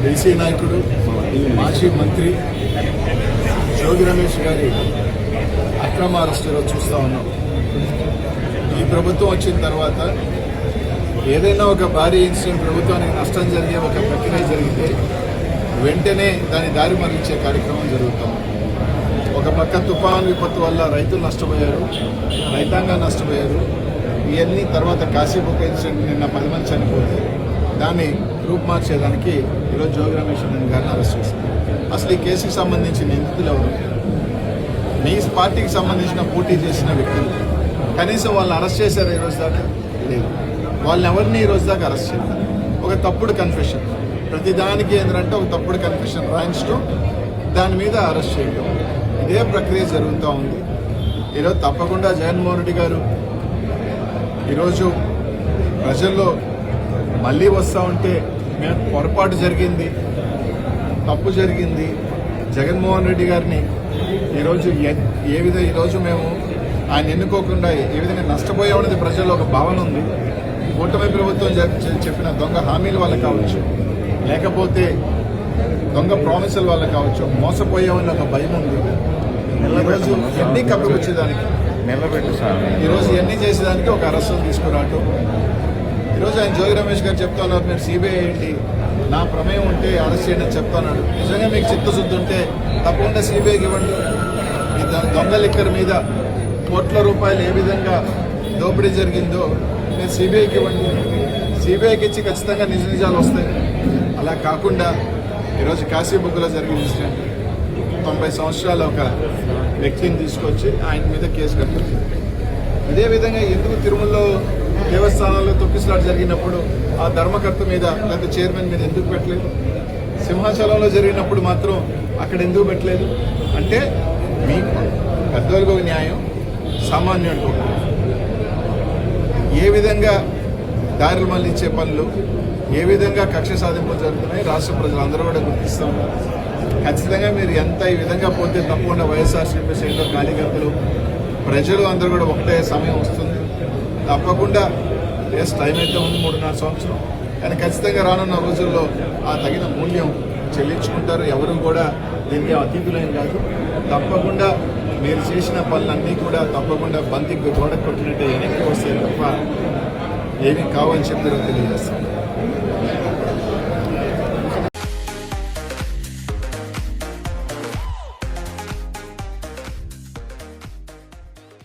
BC నాయకుడు మాజీ మంత్రి జోగి రమేష్ గారి అక్రమ అరెస్టులో చూస్తూ ఉన్నాం. ఈ ప్రభుత్వం వచ్చిన తర్వాత ఏదైనా ఒక భారీ ఇన్సిడెంట్ ప్రభుత్వానికి నష్టం జరిగే ఒక ప్రక్రియ జరిగితే వెంటనే దాని దారి మళ్లించే కార్యక్రమం జరుగుతుంది. ఒక పక్క తుఫాను విపత్తు వల్ల రైతులు నష్టపోయారు, రైతాంగం నష్టపోయారు. ఇవన్నీ తర్వాత కాశీబుక్ ఇన్సిడెంట్ నిన్న 10 మంది చనిపోతే దాన్ని రూపుమార్చేదానికి ఈరోజు జోగి రమేష్ గారిని అరెస్ట్ చేశారు. అసలు ఈ కేసుకి సంబంధించిన నిందితులు ఎవరు? మీ పార్టీకి సంబంధించిన పోటీ చేసిన వ్యక్తులు కనీసం వాళ్ళని అరెస్ట్ చేశారు ఈ రోజు దాకా? లేదు. వాళ్ళని ఎవరిని ఈ రోజు దాకా అరెస్ట్ చేయలేదు. ఒక తప్పుడు కన్ఫెషన్, ప్రతిదానికి ఏంటంటే ఒక తప్పుడు కన్ఫెషన్ రాయించడం, దాని మీద అరెస్ట్ చేయడం, ఇదే ప్రక్రియ జరుగుతూ ఉంది. ఈరోజు తప్పకుండా జగన్మోహన్ రెడ్డి గారు ఈరోజు ప్రజల్లో మళ్ళీ వస్తూ ఉంటే మేము పొరపాటు జరిగింది, తప్పు జరిగింది, జగన్మోహన్ రెడ్డి గారిని ఈరోజు ఏ విధంగా ఈరోజు మేము ఆయన ఎన్నుకోకుండా ఏ విధంగా నష్టపోయామనేది ప్రజల్లో ఒక భావన ఉంది. కూటమి ప్రభుత్వం చెప్పిన దొంగ హామీల వల్ల కావచ్చు, లేకపోతే దొంగ ప్రామిసుల వల్ల కావచ్చు, మోసపోయామని ఒక భయం ఉంది. ఈరోజు ఎన్ని కప్పుకొచ్చేదానికి ఈరోజు ఎన్ని చేసేదానికి ఒక అరెస్ట్ తీసుకురావటం. ఈరోజు ఆయన జోగి రమేష్ గారు చెప్తున్నారు, మీరు సిబిఐ ఏంటి, నా ప్రమేయం ఉంటే అరెస్ట్ చేయండి అని చెప్తున్నాడు. నిజంగా మీకు చిత్తశుద్ధి ఉంటే తప్పకుండా సిబిఐకి ఇవ్వండి. ఈ దొంగ లిక్కర్ మీద కోట్ల రూపాయలు ఏ విధంగా దోపిడీ జరిగిందో మీరు సిబిఐకి ఇవ్వండి. సిబిఐకి ఇచ్చి ఖచ్చితంగా నిజ నిజాలు వస్తాయి. అలా కాకుండా ఈరోజు కాశీబుక్లో జరిగిన ఇన్సిడెంట్ 90 సంవత్సరాల ఒక వ్యక్తిని తీసుకొచ్చి ఆయన మీద కేసు కట్టింది. ఇదే విధంగా ఎందుకు తిరుమలలో దేవస్థానాల్లో తొక్కిసలాట జరిగినప్పుడు ఆ ధర్మకర్త మీద లేదా చైర్మన్ మీద ఎందుకు పెట్టలేదు? సింహాచలంలో జరిగినప్పుడు మాత్రం అక్కడ ఎందుకు పెట్టలేదు? అంటే మీకు పెద్దోళ్ళకు ఒక న్యాయం, సామాన్యుడికి ఒక న్యాయం. ఏ విధంగా దారులు మళ్లించే పనులు, ఏ విధంగా కక్ష సాధింపులు జరుగుతున్నాయి రాష్ట్ర ప్రజలందరూ కూడా గుర్తిస్తూ ఉన్నారు. ఖచ్చితంగా మీరు ఎంత ఈ విధంగా పోతే తప్పకుండా వైఎస్ఆర్సీపీ శ్రేణులు, కార్యకర్తలు, ప్రజలు అందరూ కూడా ఒకటే సమయం వస్తుంది. తప్పకుండా టైం అయితే ఉంది 3.5 సంవత్సరం, కానీ ఖచ్చితంగా రానున్న రోజుల్లో ఆ తగిన మూల్యం చెల్లించుకుంటారు. ఎవరు కూడా దీనికి అతీతులేం కాదు. తప్పకుండా మీరు చేసిన పనులన్నీ కూడా తప్పకుండా బంతికి గోడ కొట్టినట్టే వెనక్కి వస్తాయి తప్ప ఏమీ కావని చెప్పి తెలియజేస్తాం.